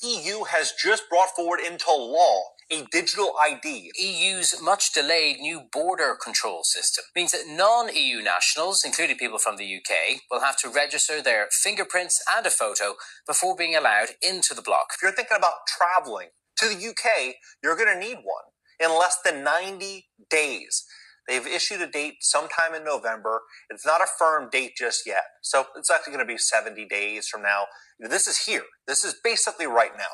EU has just brought forward into law a digital ID. EU's much-delayed new border control system means that non-EU nationals, including people from the UK, will have to register their fingerprints and a photo before being allowed into the bloc. If you're thinking about traveling to the UK, you're going to need one in less than 90 days. They've issued a date sometime in November. It's not a firm date just yet. So it's actually going to be 70 days from now. This is here. This is basically right now.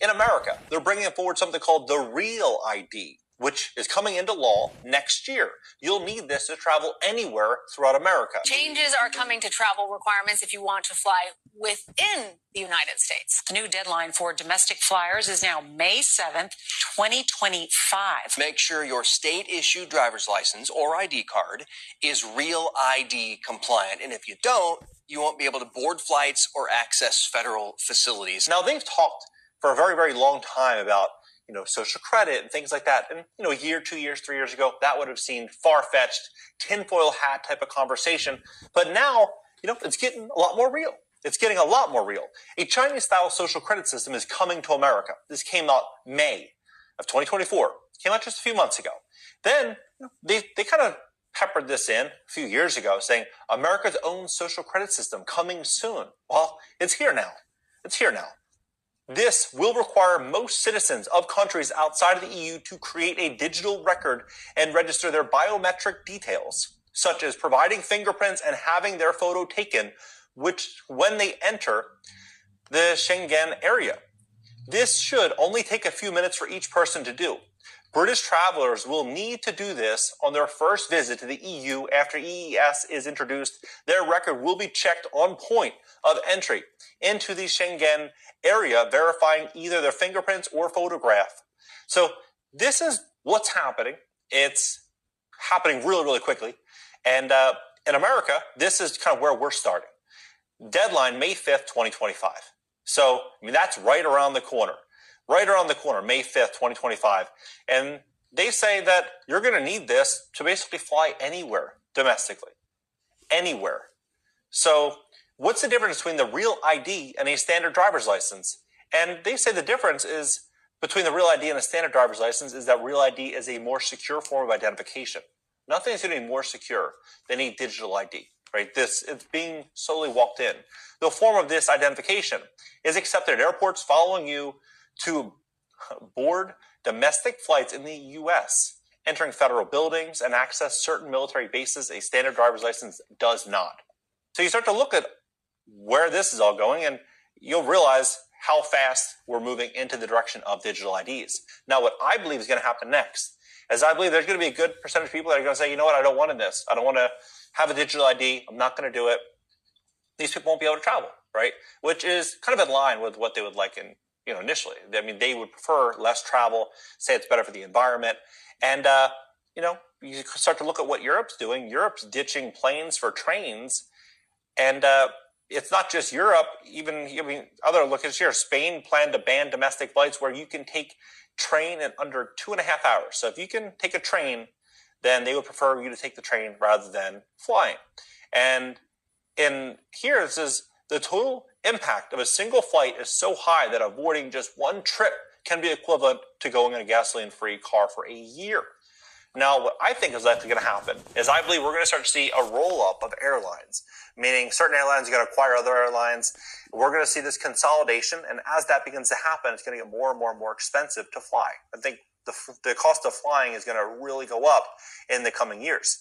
In America, they're bringing forward something called the Real ID, which is coming into law next year. You'll need this to travel anywhere throughout America. Changes are coming to travel requirements if you want to fly within the United States. The new deadline for domestic flyers is now May 7th, 2025. Make sure your state-issued driver's license or ID card is Real ID compliant. And if you don't, you won't be able to board flights or access federal facilities. Now, they've talked for a very, very long time about social credit and things like that. And, a year, 2 years, 3 years ago, that would have seemed far-fetched, tinfoil hat type of conversation. But now, it's getting a lot more real. It's getting a lot more real. A Chinese-style social credit system is coming to America. This came out May of 2024. Came out just a few months ago. Then, they kind of peppered this in a few years ago, saying America's own social credit system coming soon. Well, it's here now. It's here now. This will require most citizens of countries outside of the EU to create a digital record and register their biometric details, such as providing fingerprints and having their photo taken, which when they enter the Schengen area. This should only take a few minutes for each person to do. British travelers will need to do this on their first visit to the EU after EES is introduced. Their record will be checked on point of entry into the Schengen area, verifying either their fingerprints or photograph. So this is what's happening. It's happening really, really quickly. And in America, this is kind of where we're starting. Deadline, May 5th, 2025. So, that's right around the corner. Right around the corner, May 5th, 2025. And they say that you're going to need this to basically fly anywhere domestically. Anywhere. So what's the difference between the Real ID and a standard driver's license? And they say the difference is between the Real ID and a standard driver's license is that Real ID is a more secure form of identification. Nothing is going to be more secure than a digital ID. Right? It's being solely walked in. The form of this identification is accepted at airports following you to board domestic flights in the U.S., entering federal buildings and access certain military bases. A standard driver's license does not. So you start to look at where this is all going, and you'll realize how fast we're moving into the direction of digital IDs. Now, what I believe is going to happen next is I believe there's going to be a good percentage of people that are going to say, you know what, I don't want this. I don't want to have a digital ID. I'm not going to do it. These people won't be able to travel, right? Which is kind of in line with what they would like initially. They would prefer less travel, say it's better for the environment. And, you start to look at what Europe's doing. Europe's ditching planes for trains. And it's not just Europe. Even other locations here. Spain planned to ban domestic flights where you can take train in under 2.5 hours. So if you can take a train, then they would prefer you to take the train rather than flying. And in here, it says the total impact of a single flight is so high that avoiding just one trip can be equivalent to going in a gasoline-free car for a year. Now, what I think is likely going to happen is I believe we're going to start to see a roll-up of airlines, meaning certain airlines are going to acquire other airlines. We're going to see this consolidation, and as that begins to happen, it's going to get more and more and more expensive to fly. I think the cost of flying is going to really go up in the coming years.